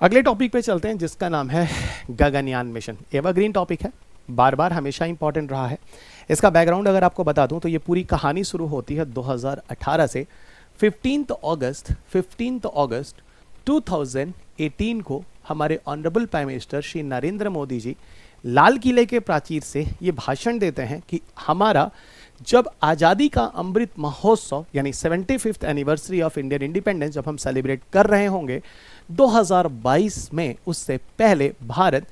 अगले टॉपिक पे चलते हैं जिसका नाम है गगनयान मिशन। एवरग्रीन टॉपिक है, बार बार हमेशा इंपॉर्टेंट रहा है। इसका बैकग्राउंड अगर आपको बता दूं तो ये पूरी कहानी शुरू होती है 2018 से। 15 अगस्त 2018 को हमारे honourable prime minister Shri Narendra Modi ji लाल किले के प्राचीर से ये भाषण देते हैं कि हमारा जब आज़ादी का अमृत महोत्सव यानी 75th anniversary of Indian independence जब हम सेलिब्रेट कर रहे होंगे 2022 में, उससे पहले भारत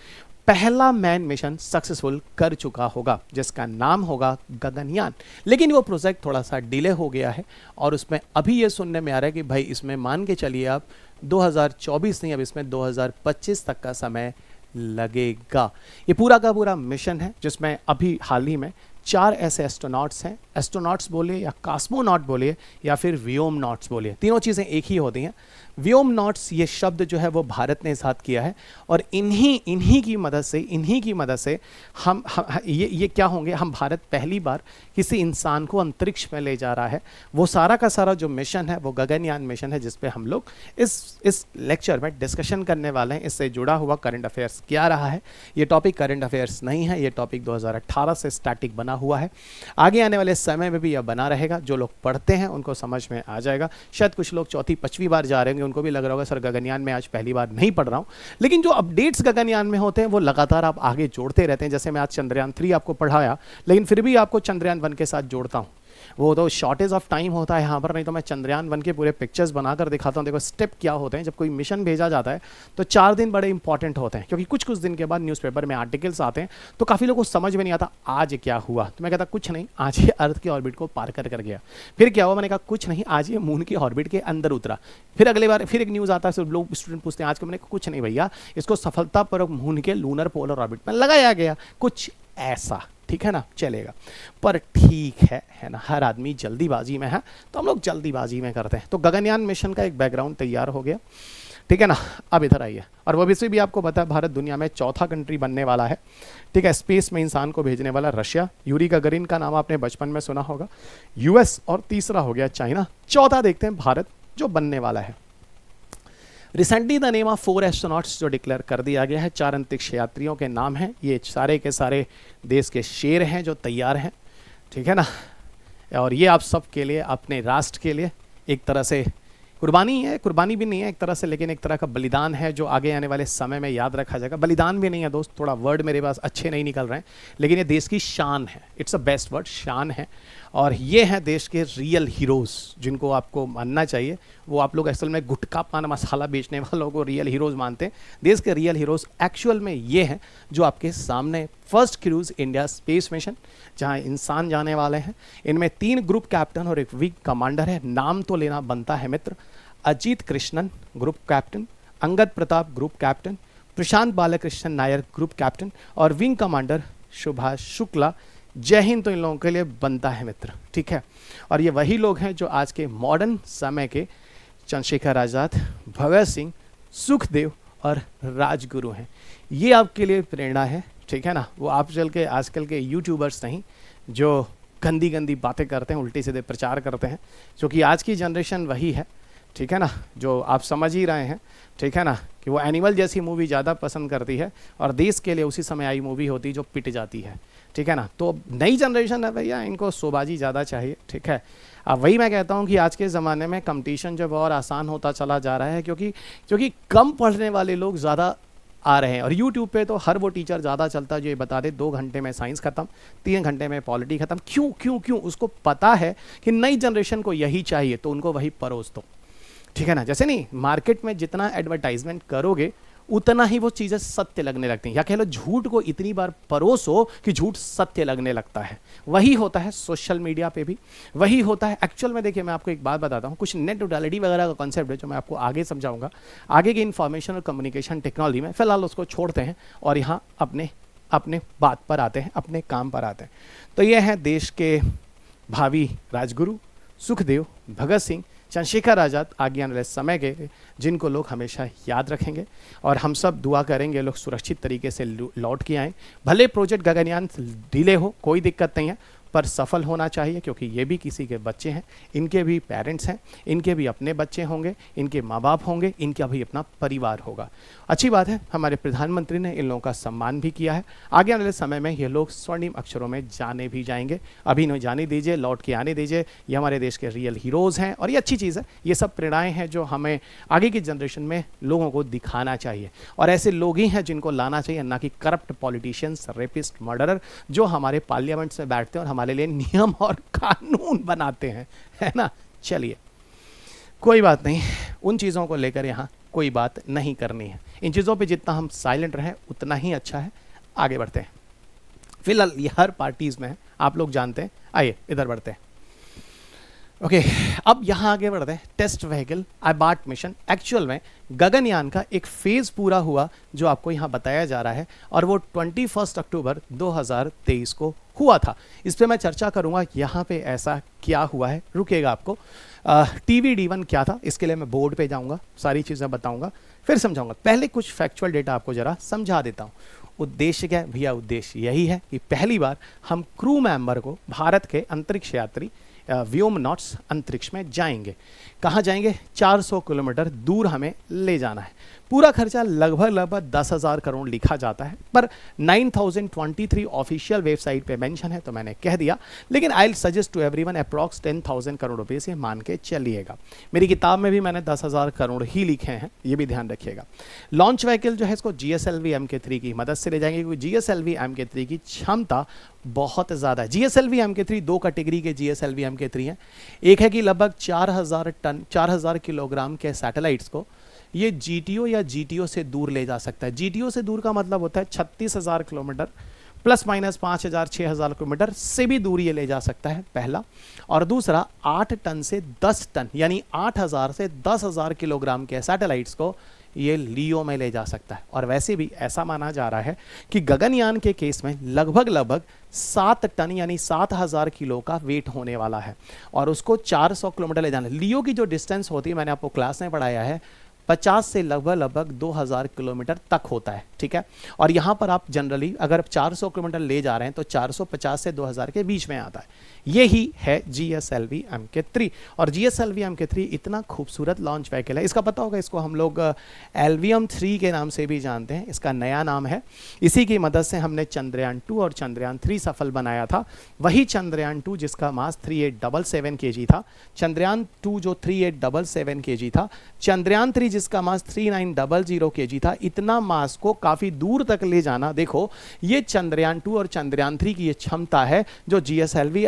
पहला मैन मिशन सक्सेसफुल कर चुका होगा जिसका नाम होगा गगनयान। लेकिन वो प्रोजेक्ट थोड़ा सा डिले हो गया है और उसमें अभी ये सुनने में आ रहा है कि भाई इसमें मान के चलिए आप 2024 नहीं, अब इसमें 2025 तक का समय लगेगा। ये पूरा का पूरा मिशन है जिसमें अभी हाल ही में 4 ऐसे एस्ट्रोनॉट्स हैं। एस्ट्रोनॉट्स बोलिए या कॉस्मोनॉट बोलिए या फिर व्योमनॉट्स बोलिए, तीनों चीज़ें एक ही होती हैं। व्योमनॉट्स ये शब्द जो है वो भारत ने इजाद किया है और इन्हीं की मदद से हम ये क्या होंगे, हम भारत पहली बार किसी इंसान को अंतरिक्ष में ले जा रहा है। वो सारा का सारा जो मिशन है वो गगनयान मिशन है जिस पे हम लोग इस लेक्चर में डिस्कशन करने वाले हैं। इससे जुड़ा हुआ करंट अफेयर्स क्या रहा है, ये टॉपिक करंट अफेयर्स नहीं है, ये टॉपिक 2018 से स्टैटिक बना हुआ है। आगे आने वाले समय में भी यह बना रहेगा। जो लोग पढ़ते हैं उनको समझ में आ जाएगा। शायद कुछ लोग चौथी 5वीं बार जा रहे होंगे, उनको भी लग रहा होगा सर गगनयान में आज पहली बार नहीं पढ़ रहा हूं। लेकिन जो अपडेट्स गगनयान में होते हैं वो लगातार आप आगे जोड़ते रहते हैं। जैसे मैं आज चंद्रयान 3 आपको पढ़ाया, लेकिन फिर भी आपको चंद्रयान 1 के साथ जोड़ता हूं। वो तो शॉर्टेज ऑफ टाइम होता है यहाँ पर, नहीं तो मैं चंद्रयान 1 के पूरे पिक्चर्स बनाकर दिखाता हूँ। देखो स्टेप क्या होते हैं। जब कोई मिशन भेजा जाता है तो 4 दिन बड़े इंपॉर्टेंट होते हैं, क्योंकि कुछ दिन के बाद न्यूज़पेपर में आर्टिकल्स आते हैं तो काफ़ी लोगों को समझ में नहीं आता आज क्या हुआ। तो मैं कहता कुछ नहीं, आज ये अर्थ की ऑर्बिट को पार कर गया। फिर क्या हुआ, मैंने कहा कुछ नहीं, आज ये मून की ऑर्बिट के अंदर उतरा। फिर अगले बार फिर एक न्यूज़ आता है, सब लोग स्टूडेंट पूछते हैं आज को, मैंने कुछ नहीं भैया, इसको सफलतापूर्वक मून के लूनर पोलर ऑर्बिट में लगाया गया, कुछ ऐसा। ठीक है ना, चलेगा। पर ठीक है ना, हर आदमी जल्दीबाजी में है तो हम लोग जल्दीबाजी में करते हैं। तो गगनयान मिशन का एक बैकग्राउंड तैयार हो गया, ठीक है ना। अब इधर आइए, और वो भी आपको पता है भारत दुनिया में चौथा कंट्री बनने वाला है, ठीक है। स्पेस में इंसान को भेजने वाला रशिया, यूरी गगरिन का नाम आपने बचपन में सुना होगा, यूएस, और तीसरा हो गया चाइना। चौथा देखते हैं भारत जो बनने वाला है। Recently the name of 4 astronauts जो डिक्लेयर कर दिया गया है, 4 अंतरिक्ष यात्रियों के नाम हैं। ये सारे के सारे देश के शेर हैं जो तैयार हैं, ठीक है ना। और ये आप सब के लिए, अपने राष्ट्र के लिए एक तरह से कुर्बानी है, कुर्बानी भी नहीं है एक तरह से, लेकिन एक तरह का बलिदान है जो आगे आने वाले समय में याद रखा जाएगा। बलिदान भी नहीं है दोस्त, थोड़ा वर्ड मेरे पास अच्छे नहीं निकल रहे हैं, लेकिन ये देश की शान है। इट्स अ बेस्ट वर्ड, शान है। और ये हैं देश के रियल हीरोज़ जिनको आपको मानना चाहिए। वो आप लोग असल में गुटखा पान मसाला बेचने वालों को रियल हीरोज़ मानते हैं। देश के रियल हीरोज़ एक्चुअल में ये हैं जो आपके सामने। First cruise India space mission, जहाँ इंसान जाने वाले हैं। इनमें 3 ग्रुप कैप्टन और 1 विंग कमांडर है। नाम तो लेना बनता है मित्र। Ajit Krishnan group captain, Angad Pratap group captain, Prashant Balakrishnan Nair group captain और विंग कमांडर सुभाष शुक्ला। जय हिंद तो इन लोगों के लिए बनता है मित्र, ठीक है। और ये वही लोग हैं जो आज के मॉडर्न समय के चंद्रशेखर आज़ाद, भगत सिंह, सुखदेव और राजगुरु हैं। ये आपके लिए प्रेरणा है, ठीक है ना। वो आप चल के आजकल के यूट्यूबर्स नहीं जो गंदी गंदी बातें करते हैं, उल्टे सीधे प्रचार करते हैं, क्योंकि आज की जनरेशन वही है, ठीक है ना, जो आप समझ ही रहे हैं, ठीक है ना, कि वो एनिमल जैसी मूवी ज़्यादा पसंद करती है और देश के लिए उसी समय आई मूवी होती जो पिट जाती है, ठीक है ना। तो नई जनरेशन है भैया, इनको शोबाजी ज़्यादा चाहिए, ठीक है। अब वही मैं कहता हूँ कि आज के ज़माने में कंपटीशन जब और आसान होता चला जा रहा है, क्योंकि कम पढ़ने वाले लोग ज़्यादा आ रहे हैं। और यूट्यूब पे तो हर वो टीचर ज़्यादा चलता है जो ये बता दे 2 घंटे में साइंस खत्म, 3 घंटे में पॉलिटी खत्म। क्यों उसको पता है कि नई जनरेशन को यही चाहिए, तो उनको वही परोस दो, ठीक है ना। जैसे नहीं, मार्केट में जितना एडवर्टाइजमेंट करोगे उतना ही वो चीज़ें सत्य लगने लगती हैं, या कह लो झूठ को इतनी बार परोसो कि झूठ सत्य लगने लगता है। वही होता है सोशल मीडिया पे भी, वही होता है एक्चुअल में। देखिए मैं आपको एक बात बताता हूँ, कुछ नेट न्यूट्रलिटी वगैरह का कॉन्सेप्ट है जो मैं आपको आगे समझाऊंगा, आगे की इंफॉर्मेशन और कम्युनिकेशन टेक्नोलॉजी में। फिलहाल उसको छोड़ते हैं और यहाँ अपने बात पर आते हैं, अपने काम पर आते हैं। तो ये हैं देश के भावी राजगुरु, सुखदेव, भगत सिंह, चंद्रशेखर आज़ाद, आगे आने वाले समय के, जिनको लोग हमेशा याद रखेंगे। और हम सब दुआ करेंगे लोग सुरक्षित तरीके से लौट के आएँ। भले प्रोजेक्ट गगनयान डिले हो, कोई दिक्कत नहीं है, पर सफल होना चाहिए, क्योंकि ये भी किसी के बच्चे हैं, इनके भी पेरेंट्स हैं, इनके भी अपने बच्चे होंगे, इनके माँ बाप होंगे, इनका भी अपना परिवार होगा। अच्छी बात है, हमारे प्रधानमंत्री ने इन लोगों का सम्मान भी किया है। आगे आने वाले समय में ये लोग स्वर्णिम अक्षरों में जाने भी जाएंगे। अभी इन्हें जाने दीजिए, लौट के आने दीजिए। ये हमारे देश के रियल हीरोज़ हैं और ये अच्छी चीज़ है। ये सब प्रेरणाएँ हैं जो हमें आगे की जनरेशन में लोगों को दिखाना चाहिए, और ऐसे लोग ही हैं जिनको लाना चाहिए, ना कि करप्ट पॉलिटिशियंस, रेपिस्ट, मर्डरर जो हमारे पार्लियामेंट में बैठते हैं और हमारे लिए नियम और कानून बनाते हैं, है ना। चलिए, कोई बात नहीं, उन चीज़ों को लेकर यहाँ कोई बात नहीं करनी है। इन चीज़ों पे जितना हम साइलेंट रहें उतना ही अच्छा है। आगे बढ़ते हैं। फिलहाल ये हर पार्टीज़ में है, आप लोग जानते हैं। आइए इधर बढ़ते हैं। ओके, अब यहाँ आगे बढ़ते हैं। टेस्ट व्हीकल अबार्ट मिशन, एक्चुअल में गगनयान का एक फेज़ पूरा हुआ जो आपको यहाँ बताया जा रहा है, और वो 21 अक्टूबर 2023 को हुआ था। इस पर मैं चर्चा करूँगा यहाँ पे ऐसा क्या हुआ है। रुकेगा आपको। TVD1 क्या था, इसके लिए मैं बोर्ड पे जाऊँगा, सारी चीज़ें बताऊँगा, फिर समझाऊँगा। पहले कुछ फैक्चुअल डेटा आपको ज़रा समझा देता हूँ। उद्देश्य क्या है भैया? उद्देश्य यही है कि पहली बार हम क्रू मेंबर को, भारत के अंतरिक्ष यात्री व्योमनॉट्स अंतरिक्ष में जाएंगे। कहाँ जाएंगे? 400 किलोमीटर दूर हमें ले जाना है। पूरा खर्चा लगभग 10,000 करोड़ लिखा जाता है, पर 9023 ऑफिशियल वेबसाइट पे मेंशन है, तो मैंने कह दिया। लेकिन I will suggest to everyone approx 10,000 crore रुपए से मान के चलिएगा। मेरी किताब में भी मैंने 10,000 करोड़ ही लिखे हैं, ये भी ध्यान रखिएगा। लॉन्च व्हीकल जो है इसको GSLV Mk3 की मदद से ले जाएंगे, क्योंकि GSLV Mk3 की क्षमता बहुत ज़्यादा है। GSLV Mk3 दो कैटेगरी के GSLV Mk3 हैं। एक है कि लगभग 4,000 किलोग्राम के सैटेलाइट्स को ये GTO या GTO से दूर ले जा सकता है। GTO से दूर का मतलब होता है 36,000 किलोमीटर प्लस माइनस 5,000 6,000 किलोमीटर से भी दूर ये ले जा सकता है, पहला। और दूसरा 8 टन से 10 टन यानी 8,000 से 10,000 किलोग्राम के सैटेलाइट्स को ये लियो में ले जा सकता है। और वैसे भी ऐसा माना जा रहा है कि गगनयान के केस में लगभग 7 टन यानी 7,000 किलो का वेट होने वाला है, और उसको 400 किलोमीटर ले जाना। लियो की जो डिस्टेंस होती है, मैंने आपको क्लास में पढ़ाया है, 50 से लगभग 2,000 किलोमीटर तक होता है, ठीक है। और यहाँ पर आप जनरली अगर 400 किलोमीटर ले जा रहे हैं तो 450 से 2,000 के बीच में आता है। यही है GSLV Mk3। और GSLV Mk3 इतना खूबसूरत लॉन्च व्हीकल है, इसका पता होगा, इसको हम लोग एल्वियम 3 के नाम से भी जानते हैं, इसका नया नाम है। इसी की मदद से हमने चंद्रयान 2 और चंद्रयान 3 सफल बनाया था। वही चंद्रयान 2 जिसका मास 3877 kg था, चंद्रयान 2 जो 3877 kg था, चंद्रयान 3 जिसका मास 3900 kg था। इतना मास को काफ़ी दूर तक ले जाना, देखो ये चंद्रयान 2 और चंद्रयान 3 की ये क्षमता है जो GSLV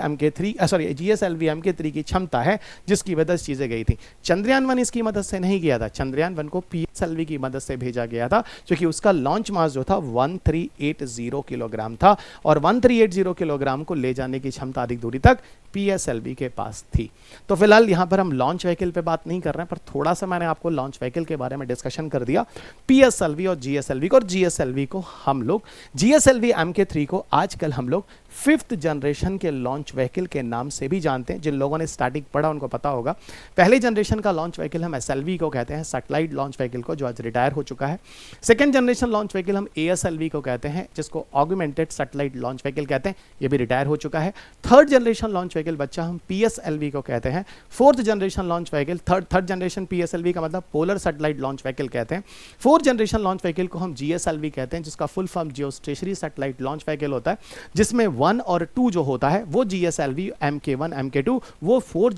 Mk3 की क्षमता है, जिसकी वजह से चीज़ें गई थी। चंद्रयान 1 इसकी मदद से नहीं गया था, चंद्रयान 1 को PSLV की मदद से भेजा गया था, क्योंकि उसका लॉन्च मास जो था 1380 किलोग्राम था, और 1380 किलोग्राम को ले जाने की क्षमता अधिक दूरी तक PSLV के पास थी। तो फिलहाल यहाँ पर हम लॉन्च व्हीकल पे बात नहीं कर रहे हैं, पर थोड़ा सा मैंने आपको लॉन्च व्हीकल के बारे में डिस्कशन कर दिया, PSLV और GSLV को। और GSLV को हम लोग, GSLV Mk3 को आजकल हम लोग 5th जनरेशन के लॉन्च व्हीकल के नाम से भी जानते हैं। जिन लोगों ने स्टैटिक पढ़ा उनको पता होगा। पहले जनरेशन का लॉन्च व्हीकल हम SLV को कहते हैं, सैटेलाइट लॉन्च व्हीकल को, जो आज रिटायर हो चुका है। सेकेंड जनरेशन लॉन्च व्हीकल हम ASLV को कहते हैं, जिसको ऑगमेंटेड सैटेलाइट लॉन्च व्हीकल कहते हैं, ये भी रिटायर हो चुका है। थर्ड जनरेशन लॉन्च व्हीकल बच्चा हम PSLV को कहते हैं। Fourth generation launch vehicle, third generation PSLV का मतलब पोलर सैटेलाइट लॉन्च व्हीकल कहते हैं। फोर्थ जनरेशन लॉन्च व्हीकल को हम GSLV कहते हैं, जिसका फुल फॉर्म जियो स्टेशनरी सैटेलाइट लॉन्च व्हीकल होता है, जिसमें 1 और 2 जो होता है वो GSLV Mk1 Mk2 वो 4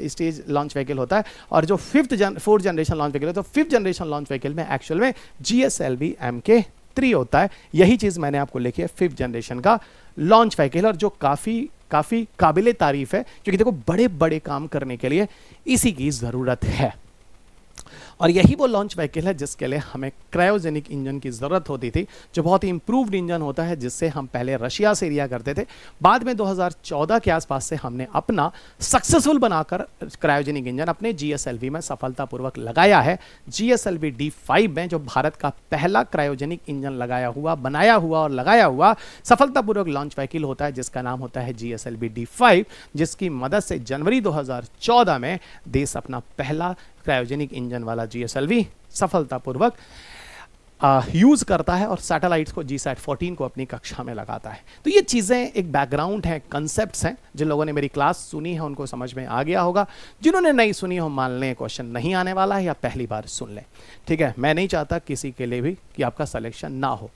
स्टेज लॉन्च व्हीकल होता है। और जो फोर्थ जनरेशन लॉन्च व्हीकल है, तो 5th जनरेशन लॉन्च व्हीकल में एक्चुअल में GSLV Mk3 होता है। यही चीज़ मैंने आपको लिखी है 5th जनरेशन का लॉन्च व्हीकल, और जो काफ़ी काबिले तारीफ है, क्योंकि देखो बड़े बड़े काम करने के लिए इसी की ज़रूरत है। और यही वो लॉन्च व्हीकल है जिसके लिए हमें क्रायोजेनिक इंजन की ज़रूरत होती थी, जो बहुत ही इंप्रूव्ड इंजन होता है, जिससे हम पहले रशिया से लिया करते थे। बाद में 2014 के आसपास से हमने अपना सक्सेसफुल बनाकर क्रायोजेनिक इंजन अपने GSLV में सफलतापूर्वक लगाया है। GSLV D5 में जो भारत का पहला क्रायोजेनिक इंजन बनाया हुआ और लगाया हुआ सफलतापूर्वक लॉन्च व्हीकल होता है, जिसका नाम होता है GSLV D5, जिसकी मदद से जनवरी 2014 में देश अपना पहला क्रायोजेनिक इंजन वाला GSLV सफलतापूर्वक यूज़ करता है और सैटेलाइट्स को GSAT-14 को अपनी कक्षा में लगाता है। तो ये चीज़ें एक बैकग्राउंड है, कंसेप्ट्स हैं। जिन लोगों ने मेरी क्लास सुनी है उनको समझ में आ गया होगा, जिन्होंने नहीं सुनी हो मान लें क्वेश्चन नहीं आने वाला है या पहली बार सुन लें। ठीक है, मैं नहीं चाहता किसी के लिए भी कि आपका सिलेक्शन ना हो।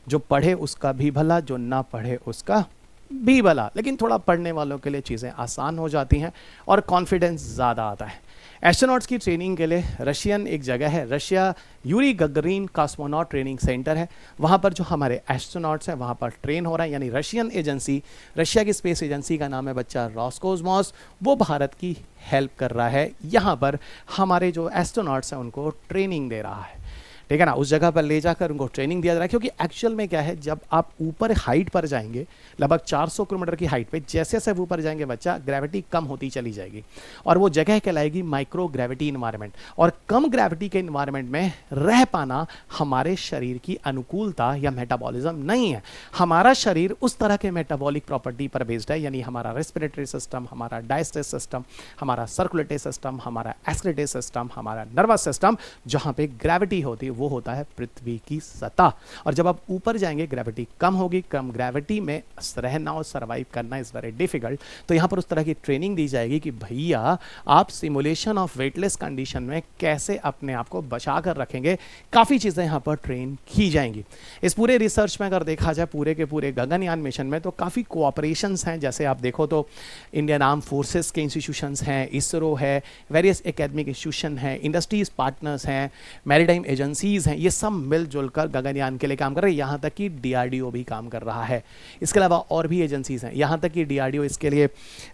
जो पढ़े उसका भी भला, जो ना पढ़े उसका भी भला, लेकिन थोड़ा पढ़ने वालों के लिए चीज़ें आसान हो जाती हैं और कॉन्फिडेंस ज़्यादा आता है। एस्ट्रोनॉट्स की ट्रेनिंग के लिए रशियन एक जगह है, Russia Yuri Gagarin cosmonaut training centre है। वहाँ पर जो हमारे एस्ट्रोनॉट्स हैं वहाँ पर ट्रेन हो रहा है, यानी रशियन एजेंसी, रशिया की स्पेस एजेंसी का नाम है बच्चा रॉसकोसमॉस, वो भारत की हेल्प कर रहा है। यहाँ पर हमारे जो एस्ट्रोनॉट्स हैं उनको ट्रेनिंग दे रहा है। ठीक है ना, उस जगह पर ले जाकर उनको ट्रेनिंग दिया जा रहा है, क्योंकि एक्चुअल में क्या है, जब आप ऊपर हाइट पर जाएंगे, लगभग 400 किलोमीटर की हाइट पे, जैसे जैसे ऊपर जाएंगे बच्चा, ग्रेविटी कम होती चली जाएगी और वो जगह कहलाएगी माइक्रो ग्रेविटी इन्वायरमेंट। और कम ग्रेविटी के इन्वायरमेंट में रह पाना हमारे शरीर की अनुकूलता या मेटाबॉलिज्म नहीं है। हमारा शरीर उस तरह के मेटाबॉलिक प्रॉपर्टी पर बेस्ड है, यानी हमारा रेस्पिरेटरी सिस्टम, हमारा डाइजेस्टिव सिस्टम, हमारा सर्कुलेटरी सिस्टम, हमारा एक्सक्रीटरी सिस्टम, हमारा नर्वस सिस्टम, जहाँ पे ग्रेविटी होती है वो होता है पृथ्वी की सतह। और जब आप ऊपर जाएंगे ग्रेविटी कम होगी, कम ग्रेविटी में रहना और सर्वाइव करना इज वेरी डिफिकल्ट। तो यहाँ पर उस तरह की ट्रेनिंग दी जाएगी कि भैया आप सिमुलेशन ऑफ वेटलेस कंडीशन में कैसे अपने आप को बचा कर रखेंगे। काफ़ी चीज़ें यहाँ पर ट्रेन की जाएंगी। इस पूरे रिसर्च में अगर देखा जाए पूरे के पूरे गगनयान मिशन में, तो काफ़ी कोऑपरेशंस हैं। जैसे आप देखो तो इंडियन आर्म फोर्सेस के इंस्टीट्यूशंस हैं, इसरो है, वेरियस एकेडमिक इंस्टीट्यूशन हैं, इंडस्ट्रीज पार्टनर्स हैं, मैरीटाइम एजेंसीज हैं, ये सब मिलजुल कर गगनयान के लिए काम कर रहे हैं। यहाँ तक कि DRDO भी काम कर रहा है। इसके अलावा और भी एजेंसीज हैं, यहाँ तक कि DRDO इसके लिए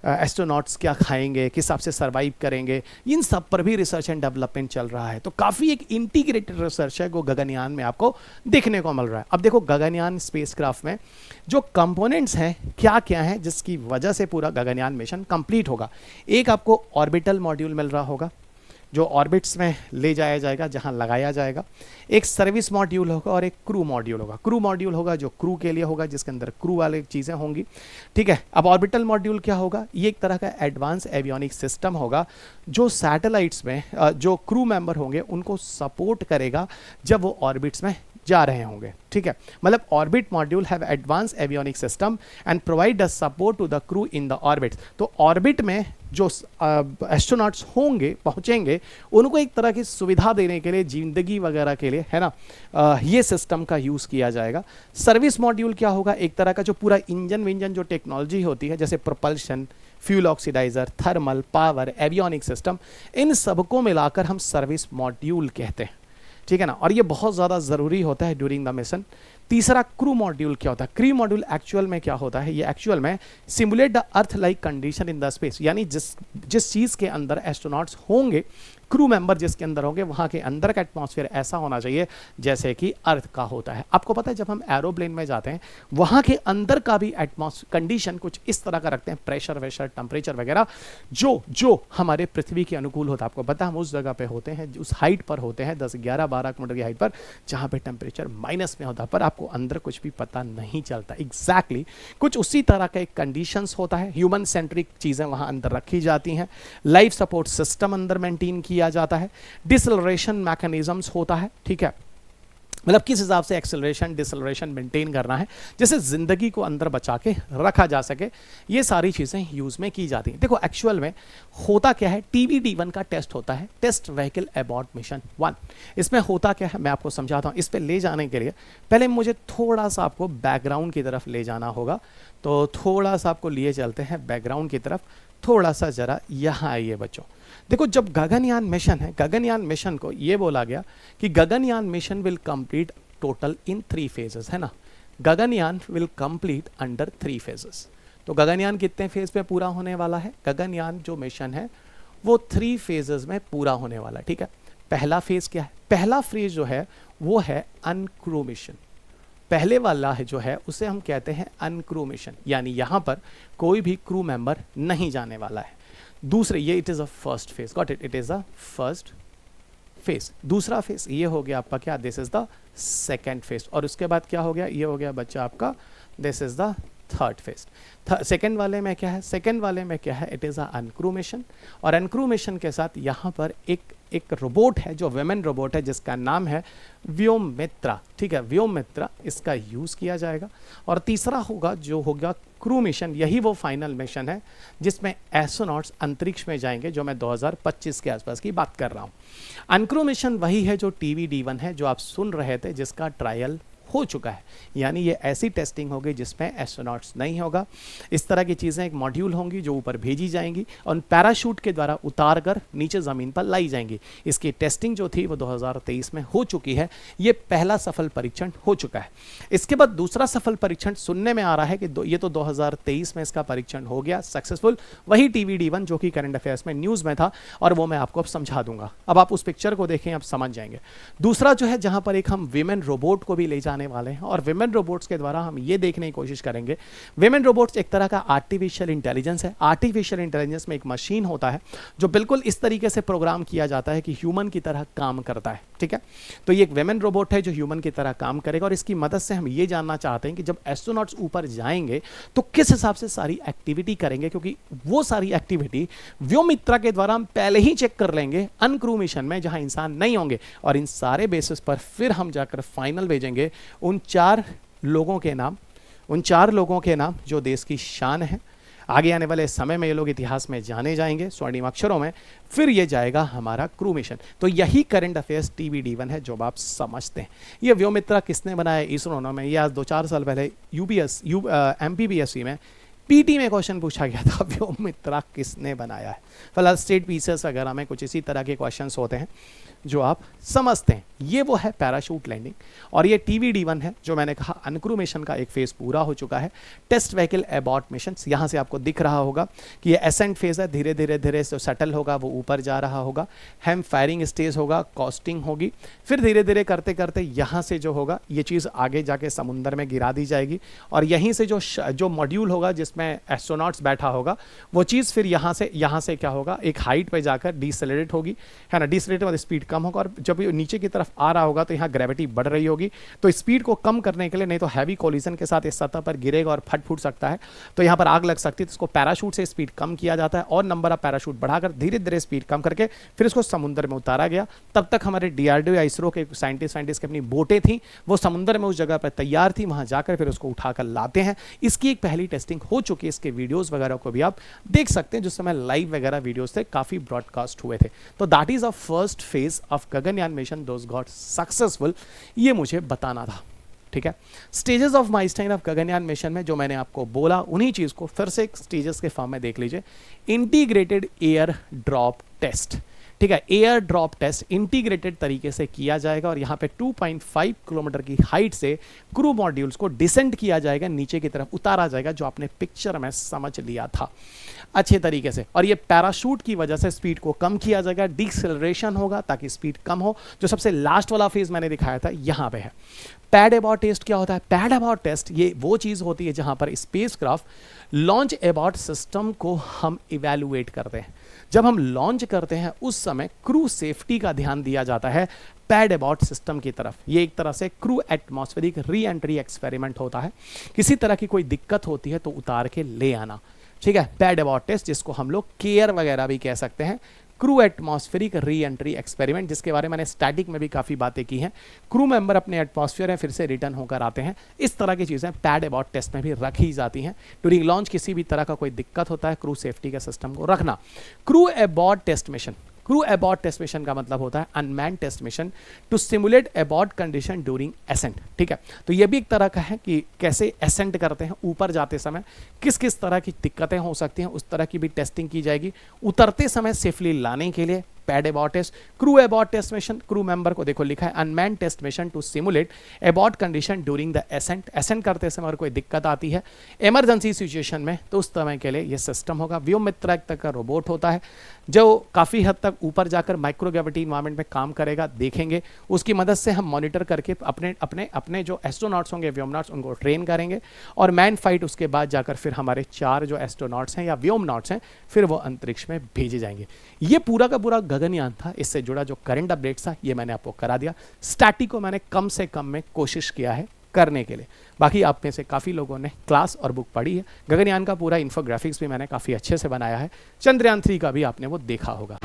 एस्ट्रोनॉट्स क्या खाएंगे, किस हिसाब से सर्वाइव करेंगे, इन सब पर भी रिसर्च एंड डेवलपमेंट चल रहा है। तो काफ़ी एक इंटीग्रेटेड रिसर्च है वो गगनयान में आपको देखने को मिल रहा है। अब देखो गगनयान स्पेसक्राफ्ट में जो कंपोनेंट्स हैं क्या क्या हैं, जिसकी वजह से पूरा गगनयान मिशन कंप्लीट होगा। एक आपको ऑर्बिटल मॉड्यूल मिल रहा होगा जो ऑर्बिट्स में ले जाया जाएगा, जहां लगाया जाएगा। एक सर्विस मॉड्यूल होगा और एक क्रू मॉड्यूल होगा। क्रू मॉड्यूल होगा जो क्रू के लिए होगा, जिसके अंदर क्रू वाले चीज़ें होंगी। ठीक है, अब ऑर्बिटल मॉड्यूल क्या होगा, ये एक तरह का एडवांस एवियोनिक सिस्टम होगा जो सैटेलाइट्स में जो क्रू मेंबर होंगे उनको सपोर्ट करेगा जब वो ऑर्बिट्स में जा रहे होंगे। ठीक है, मतलब orbit module have advance avionic system and provide the support to the crew in the orbit. तो ऑर्बिट में जो एस्ट्रोनॉट्स होंगे, पहुंचेंगे, उनको एक तरह की सुविधा देने के लिए, जिंदगी वगैरह के लिए, है ना, ये सिस्टम का यूज़ किया जाएगा। सर्विस मॉड्यूल क्या होगा, एक तरह का जो पूरा इंजन विंजन जो टेक्नोलॉजी होती है, जैसे propulsion, fuel oxidiser, thermal, power, avionic system, इन सबको मिलाकर हम सर्विस मॉड्यूल कहते हैं। ठीक है ना, और ये बहुत ज़्यादा ज़रूरी होता है ड्यूरिंग द मिशन। तीसरा क्रू मॉड्यूल क्या होता है, क्रू मॉड्यूल एक्चुअल में क्या होता है, ये एक्चुअल में simulate the earth like condition in the space, यानी जिस चीज़ के अंदर एस्ट्रोनॉट्स होंगे, क्रू मेंबर जिसके अंदर होंगे, वहाँ के अंदर का एटमॉस्फेयर ऐसा होना चाहिए जैसे कि अर्थ का होता है। आपको पता है जब हम एरोप्लेन में जाते हैं वहाँ के अंदर का भी एटमॉस्फेयर कंडीशन कुछ इस तरह का रखते हैं, प्रेशर वेशर टेम्परेचर वगैरह, जो हमारे पृथ्वी के अनुकूल होता है। आपको पता है हम उस जगह पे होते हैं, उस हाइट पर होते हैं, 10, 11, 12 किलोमीटर की हाइट पर, जहाँ पे टेम्परेचर माइनस में होता है, पर आपको अंदर कुछ भी पता नहीं चलता। एग्जैक्टली कुछ उसी तरह का एक कंडीशंस होता है। ह्यूमन सेंट्रिक चीज़ें वहाँ अंदर रखी जाती हैं, लाइफ सपोर्ट सिस्टम अंदर मेंटेन किया जाता है, डिसलरेशन मैकेनिज्म्स होता है। ठीक है, मतलब किस हिसाब से एक्सेलरेशन डिसलरेशन मेंटेन करना है, जैसे जिंदगी को अंदर बचा के रखा जा सके, ये सारी चीज़ें यूज़ में की जाती हैं। देखो एक्चुअल में होता क्या है, TVD-1 का टेस्ट होता है, टेस्ट व्हीकल अबॉर्ट मिशन 1। इसमें होता क्या है मैं आपको समझाता हूँ। इस पर ले जाने के लिए पहले मुझे थोड़ा सा आपको बैकग्राउंड की तरफ ले जाना होगा, तो थोड़ा सा आपको लिए चलते हैं बैकग्राउंड की तरफ। थोड़ा सा जरा यहाँ आइए बच्चों। देखो जब गगनयान मिशन है, गगनयान मिशन को ये बोला गया कि Gaganyaan mission will complete total in 3 phases, है ना। Gaganyaan will complete under 3 phases. तो गगनयान कितने फेज पे पूरा होने वाला है, गगनयान जो मिशन है वो 3 फेजेस में पूरा होने वाला है। ठीक है, पहला फेज क्या है, पहला फेज जो है वो है अनक्रू मिशन। पहले वाला है जो है उसे हम कहते हैं अनक्रू मिशन, यानी यहाँ पर कोई भी क्रू मेंबर नहीं जाने वाला है। दूसरे ये it is a first phase, got it is a first phase. दूसरा फेज ये हो गया आपका क्या, this is the second phase. और उसके बाद क्या हो गया, ये हो गया बच्चा आपका this is the third phase. Second वाले में क्या है, सेकेंड वाले में क्या है, इट इज़ अ अनक्रू मिशन, और अनक्रू मिशन के साथ यहाँ पर एक रोबोट है जो विमेन रोबोट है जिसका नाम है व्योममित्रा, ठीक है, व्योममित्रा, इसका यूज़ किया जाएगा। और तीसरा होगा जो होगा क्रू मिशन, यही वो फाइनल मिशन है जिसमें एस्ट्रोनॉट्स अंतरिक्ष में जाएंगे, जो मैं 2025 के आसपास की बात कर रहा हूँ। अनक्रू मिशन वही है जो TVD-1 है जो आप सुन रहे थे, जिसका ट्रायल हो चुका है, यानी ये ऐसी टेस्टिंग होगी जिसमें एस्ट्रोनॉट्स नहीं होगा। इस तरह की चीज़ें एक मॉड्यूल होंगी जो ऊपर भेजी जाएंगी और पैराशूट के द्वारा उतार कर नीचे ज़मीन पर लाई जाएंगी। इसकी टेस्टिंग जो थी वो 2023 में हो चुकी है। ये पहला सफल परीक्षण हो चुका है। इसके बाद दूसरा सफल परीक्षण सुनने में आ रहा है कि ये तो 2023 में इसका परीक्षण हो गया सक्सेसफुल, वही TVD-1 जो कि करंट अफेयर्स में न्यूज़ में था, और वो मैं आपको अब समझा दूंगा। अब आप उस पिक्चर को देखें, आप समझ जाएंगे। दूसरा जो है जहाँ पर एक हम विमेन रोबोट को भी ले जाने वाले हैं, और विमेन रोबोट्स के द्वारा हम ये देखने की कोशिश करेंगे, विमेन रोबोट्स एक तरह का आर्टिफिशियल इंटेलिजेंस है। आर्टिफिशियल इंटेलिजेंस में एक मशीन होता है जो बिल्कुल इस तरीके से प्रोग्राम किया जाता है कि ह्यूमन की तरह काम करता है, ठीक है। तो ये एक विमेन रोबोट है जो ह्यूमन की तरह काम करेगा, और इसकी मदद से हम ये जानना चाहते हैं कि जब एस्ट्रोनॉट्स ऊपर जाएंगे तो किस हिसाब से सारी एक्टिविटी करेंगे, क्योंकि वो सारी एक्टिविटी व्योममित्रा के द्वारा हम पहले ही चेक कर लेंगे अनक्रू मिशन में, जहां इंसान नहीं होंगे, और इन सारे बेसिस पर फिर हम जाकर फाइनल भेजेंगे उन चार लोगों के नाम जो देश की शान है। आगे आने वाले समय में ये लोग इतिहास में जाने जाएंगे स्वर्णिम अक्षरों में। फिर ये जाएगा हमारा क्रू मिशन। तो यही करंट अफेयर्स TVD-1 है जो आप समझते हैं। ये व्योममित्रा किसने बनाया, इसरो में, ये आज 2-4 साल पहले MPBSC में PT में क्वेश्चन पूछा गया था, व्योममित्रा किसने बनाया है। फिलहाल स्टेट पीसेस वगैरह में कुछ इसी तरह के क्वेश्चंस होते हैं जो आप समझते हैं। ये वो है पैराशूट लैंडिंग, और ये TVD-1 है जो मैंने कहा अनक्रू मिशन का एक फेज पूरा हो चुका है। टेस्ट व्हीकल एबॉर्ट मिशन, यहाँ से आपको दिख रहा होगा कि ये एसेंट फेज है, धीरे धीरे धीरे जो सेटल होगा वो ऊपर जा रहा होगा। हैम फायरिंग स्टेज होगा, कॉस्टिंग होगी, फिर धीरे धीरे करते करते यहाँ से जो होगा ये चीज़ आगे जाके समुद्र में गिरा दी जाएगी, और यहीं से जो मॉड्यूल होगा जिसमें एस्ट्रोनॉट्स बैठा होगा वो चीज़ फिर यहाँ से क्या होगा, एक हाइट पे जाकर डिसेलरेट होगी, है ना। डिसेलरेट में स्पीड कम होगा, और जब ये नीचे की तरफ आ रहा होगा तो यहाँ ग्रेविटी बढ़ रही होगी, तो स्पीड को कम करने के लिए, नहीं तो हैवी कोलिजन के साथ इस सतह पर गिरेगा और फट फूट सकता है, तो यहाँ पर आग लग सकती है। तो इसको पैराशूट से स्पीड कम किया जाता है, और नंबर ऑफ पैराशूट बढ़ाकर धीरे धीरे स्पीड कम करके फिर इसको समुद्र में उतारा गया। तब तक हमारे DRDO या इसरो के साइंटिस्ट की अपनी बोटें थी, वो समुद्र में उस जगह पर तैयार थी, वहाँ जाकर फिर उसको उठाकर लाते हैं। इसकी एक पहली टेस्टिंग हो चुकी है, इसके वीडियोस वगैरह को भी आप देख सकते हैं, जिस समय लाइव वगैरह वीडियोस थे, काफ़ी ब्रॉडकास्ट हुए थे। तो that is a first phase of Gaganyaan mission those got successful, ये मुझे बताना था, ठीक है। Stages of milestone of Gaganyaan mission में जो मैंने आपको बोला, उन्हीं चीज़ को फिर से स्टेजेस के फॉर्म में देख लीजिए। इंटीग्रेटेड एयर ड्रॉप टेस्ट, ठीक है, एयर ड्रॉप टेस्ट इंटीग्रेटेड तरीके से किया जाएगा, और यहाँ पे 2.5 किलोमीटर की हाइट से क्रू मॉड्यूल्स को डिसेंड किया जाएगा, नीचे की तरफ उतारा जाएगा, जो आपने पिक्चर में समझ लिया था अच्छे तरीके से। और ये पैराशूट की वजह से स्पीड को कम किया जाएगा, डिसेलरेशन होगा ताकि स्पीड कम हो। जो सबसे लास्ट वाला फेज मैंने दिखाया था यहाँ पे है। पैड एबॉर्ट टेस्ट क्या होता है? पैड एबॉर्ट टेस्ट ये वो चीज़ होती है जहाँ पर स्पेसक्राफ्ट लॉन्च एबॉर्ट सिस्टम को हम इवैल्यूएट करते हैं। जब हम लॉन्च करते हैं उस समय क्रू सेफ्टी का ध्यान दिया जाता है पैड एबॉर्ट सिस्टम की तरफ। ये एक तरह से crew atmospheric re entry experiment होता है। किसी तरह की कोई दिक्कत होती है तो उतार के ले आना, ठीक है। पैड एबॉर्ट टेस्ट, जिसको हम लोग केयर वगैरह भी कह सकते हैं, crew atmospheric re entry experiment, जिसके बारे में मैंने स्टैटिक में भी काफ़ी बातें की हैं। क्रू मेंबर अपने एटमॉस्फेयर में फिर से रिटर्न होकर आते हैं। इस तरह की चीज़ें पैड एबॉर्ट टेस्ट में भी रखी जाती हैं। ड्यूरिंग लॉन्च किसी भी तरह का कोई दिक्कत होता है, क्रू सेफ्टी के सिस्टम को रखना। Crew abort test mission, crew abort test mission का मतलब होता है unman test mission to simulate abort condition during ascent, ठीक है। तो ये भी एक तरह का है कि कैसे एसेंट करते हैं, ऊपर जाते समय किस किस तरह की दिक्कतें हो सकती हैं, उस तरह की भी टेस्टिंग की जाएगी। उतरते समय सेफली लाने के लिए pad abort test. Crew abort test mission, crew member को देखो लिखा है unman test mission to simulate abort condition during the ascent. Ascent करते समय अगर कोई दिक्कत आती है इमरजेंसी सिचुएशन में, तो उस समय के लिए ये सिस्टम होगा। व्योममित्रा एक तक का रोबोट होता है जो काफ़ी हद तक ऊपर जाकर माइक्रोग्रेविटी इन्वायरमेंट में काम करेगा, देखेंगे। उसकी मदद से हम मॉनिटर करके अपने जो एस्ट्रोनॉट्स होंगे, व्योमनॉट्स, उनको ट्रेन करेंगे, और मैन फाइट उसके बाद जाकर फिर हमारे 4 जो एस्ट्रोनॉट्स हैं या व्योमनॉट्स हैं, फिर वो अंतरिक्ष में भेजे जाएंगे। ये पूरा का पूरा गगनयान था। इससे जुड़ा जो करंट अपडेट्स था ये मैंने आपको करा दिया। स्टैटिक को मैंने कम से कम में कोशिश किया है करने के लिए। बाकी आप में से काफ़ी लोगों ने क्लास और बुक पढ़ी है। गगनयान का पूरा इन्फोग्राफिक्स भी मैंने काफ़ी अच्छे से बनाया है, चंद्रयान 3 का भी आपने वो देखा होगा।